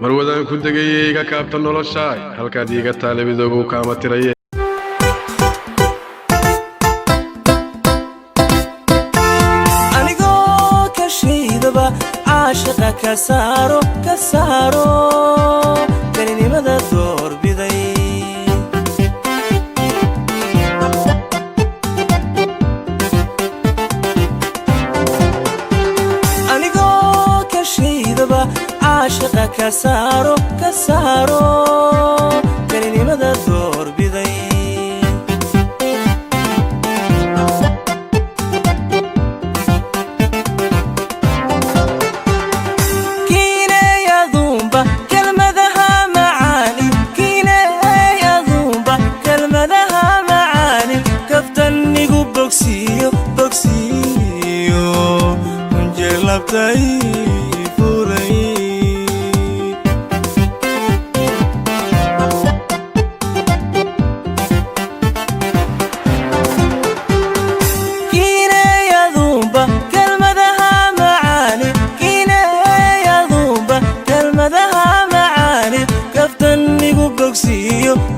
marwadaan ku degayay iga kaabta noloshaay halkaad iga taalibidogu kaama tiraye anigoo ka shaydaba caashiqa ka saaro kalinimada doorbiday عاشق كسارو كلمة دور بذي كينا يا ذومبا كلمة ذها معاني كينا يا ذومبا كلمة ذها معاني كفتني بوكسيو ونجلبتي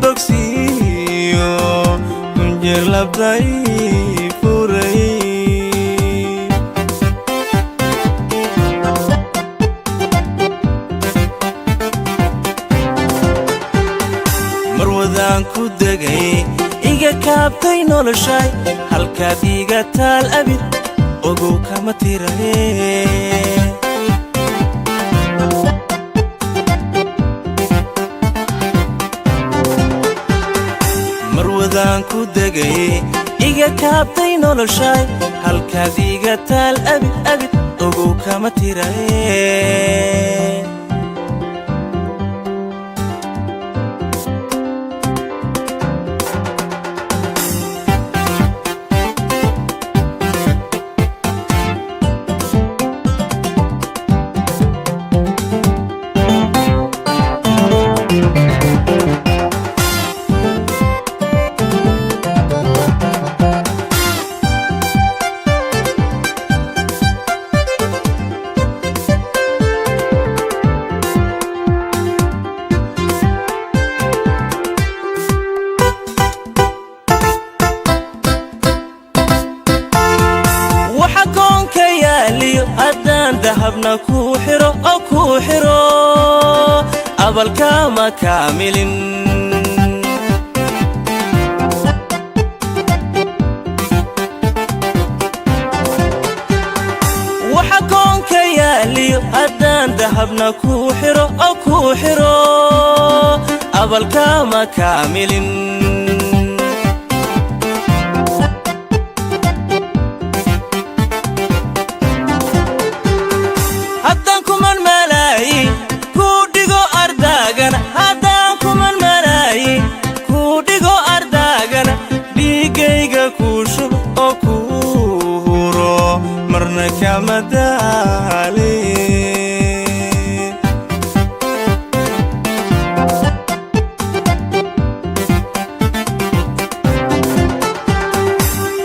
بوكسيو كنجر لبداي فوري marwadaan ku degay iga kaabtay noloshay halkaad iga taal abid ogow kama tiraye marwadaan ku degay iga kaabtay noloshay halkaad iga taal abid ogow kama tiraye haddaan dahabna ku xiro abalkama kaamilin waxa koonka yaaliyo haddaan dahabna ku xiro abalkama kaamilin كما دالي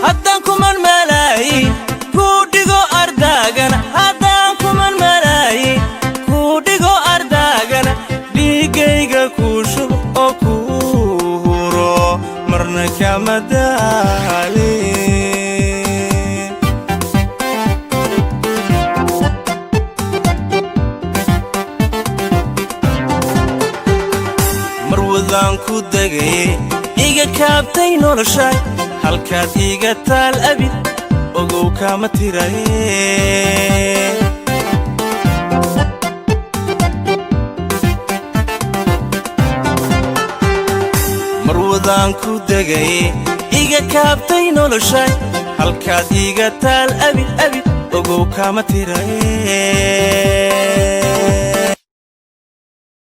هدانكم الملايين كوديغو أرداغنا هدانكم الملايين كوديغو أرداغنا بيجيغا كوشو أكورو مرنا كما دالي marwadaan ku degay iga kaabtay noloshay halkaad iga taal abid ogow kama tiraye marwadaan ku degay iga kaabtay noloshay halkaad iga taal abid ogow kama tiraye